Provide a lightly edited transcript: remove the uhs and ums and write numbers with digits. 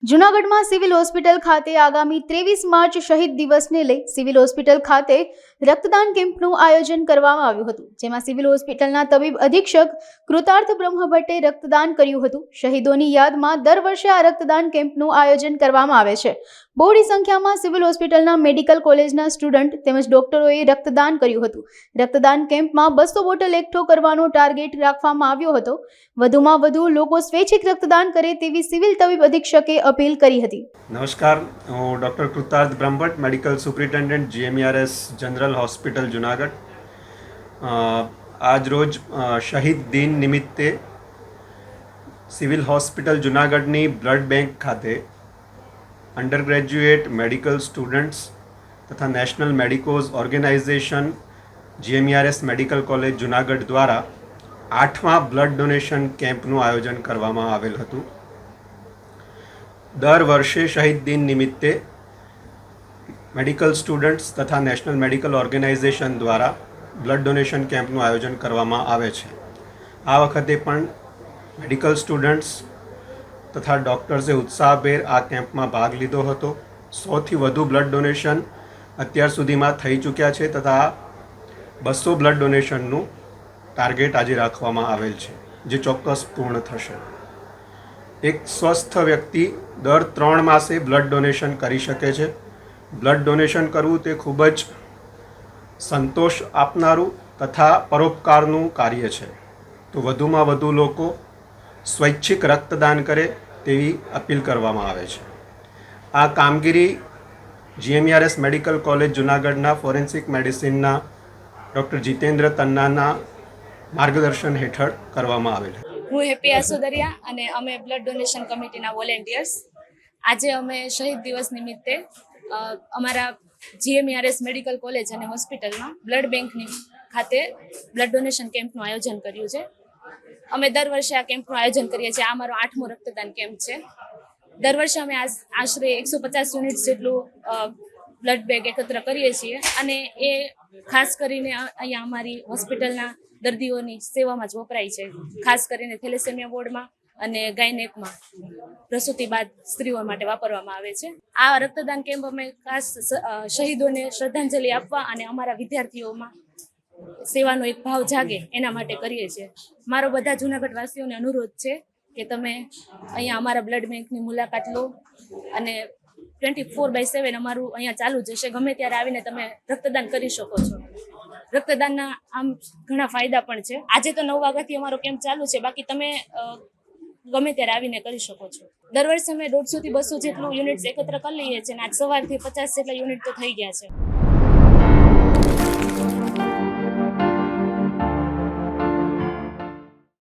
જૂનાગઢમાં civil hospital ખાતે આગામી 23 માર્ચ શહીદ દિવસને લઈ સિવિલ હોસ્પિટલ ખાતે રક્તદાન કેમ્પનું આયોજન કરવામાં આવ્યું હતું, જેમાં સિવિલ હોસ્પિટલના તબીબ અધિક્ષક કૃતાર્થ બ્રહ્મભટ્ટે રક્તદાન કર્યું હતું। શહીદોની યાદમાં દર વર્ષે આ રક્તદાન કેમ્પનું આયોજન કરવામાં આવે છે। બહોળી સંખ્યામાં સિવિલ હોસ્પિટલના મેડિકલ કોલેજના સ્ટુડન્ટ તેમજ ડોક્ટરોએ રક્તદાન કર્યું હતું। રક્તદાન કેમ્પમાં 200 બોટલ એકઠો કરવાનો ટાર્ગેટ રાખવામાં આવ્યો હતો। વધુમાં વધુ લોકો સ્વૈચ્છિક રક્તદાન કરે તેવી સિવિલ તબીબ અધિક્ષકે अपील करी हती। नमस्कार, हूँ doctor Kritarth Brahmbhatt, medical superintendent GMERS general hospital Junagadh. आज रोज शहीद दिन निमित्ते सिविल हॉस्पिटल जूनागढ़नी ब्लड बैंक खाते अंडर ग्रेज्युएट मेडिकल स्टूडेंट्स तथा national medicos organisation GMERS medical college Junagadh द्वारा 8मा ब्लड डोनेशन केम्पનું आयोजन કરવામાં આવેલ હતું। दर वर्षे शहीद दिन निमित्ते मेडिकल स्टूडेंट्स तथा नेशनल मेडिकल ऑर्गेनाइजेशन द्वारा ब्लड डोनेशन केम्पનું आयोजन કરવામાં આવે છે। આ વખતે પણ મેડિકલ સ્ટુડન્ટ્સ તથા ડૉક્ટર્સે ઉત્સાહભેર આ કેમ્પમાં ભાગ લીધો હતો। 100થી વધુ બ્લડ ડોનેશન અત્યાર સુધીમાં થઈ ચૂક્યા છે તથા 200 બ્લડ ડોનેશનનું ટાર્ગેટ આજે રાખવામાં આવેલ છે, જે ચોક્કસ પૂર્ણ થશે। एक स्वस्थ व्यक्ति दर 3 मासे ब्लड डोनेशन करी शके छे। ब्लड डोनेशन करवुं ते खूब ज संतोष आपनारू तथा परोपकारनुं कार्य छे। तो वधुमां वधु लोको स्वैच्छिक रक्तदान करे तेवी अपील करवामां आवे छे। आ कामगीरी GMERS मेडिकल कॉलेज जूनागढ़ना फॉरेन्सिक मेडिसिनना डॉक्टर जितेन्द्र तन्नाना मार्गदर्शन हेठळ करवामां आवेल। હું હેપી આસોદરિયા અને અમે બ્લડ ડોનેશન કમિટીના વોલેન્ટિયર્સ। આજે અમે શહીદ દિવસ નિમિત્તે અમારા GMERS મેડિકલ કોલેજ અને હોસ્પિટલમાં બ્લડ બેંકની ખાતે બ્લડ ડોનેશન કેમ્પનું આયોજન કર્યું છે। અમે દર વર્ષે આ કેમ્પનું આયોજન કરીએ છીએ। આ અમારો 8મો રક્તદાન કેમ્પ છે। દર વર્ષે અમે આશરે 150 યુનિટ જેટલું બ્લડ બેગ એકત્ર કરીએ છીએ અને એ ખાસ કરીને અહીંયા અમારી હોસ્પિટલના દર્દીઓની સેવામાં જ વપરાય છે, ખાસ કરીને થેલેસેમિયા વોર્ડમાં અને ગાયનેકમાં પ્રસૂતિ બાદ સ્ત્રીઓ માટે વાપરવામાં આવે છે। આ રક્તદાન કેમ્પ અમે ખાસ શહીદોને શ્રદ્ધાંજલિ આપવા અને અમારા વિદ્યાર્થીઓમાં સેવાનો એક ભાવ જાગે એના માટે કરીએ છીએ। મારો બધા જૂનાગઢ વાસીઓને અનુરોધ છે કે તમે અહીંયા અમારા બ્લડ બેંકની મુલાકાત લો અને 24/7 અમારું અહીંયા ચાલુ જ હશે। ગમે ત્યારે આવીને તમે રક્તદાન કરી શકો છો। રક્તદાનના આમ ઘણા ફાયદા પણ છે। આજે તો 9 વાગ્યાથી અમારો કેમ્પ ચાલુ છે, બાકી તમે ગમે ત્યારે આવીને કરી શકો છો। દર વર્ષે અમે 150 થી 200 જેટલું યુનિટ્સ એકત્ર કરી લઈએ છીએ અને આજ સવારથી 50 જેટલા યુનિટ તો થઈ ગયા છે।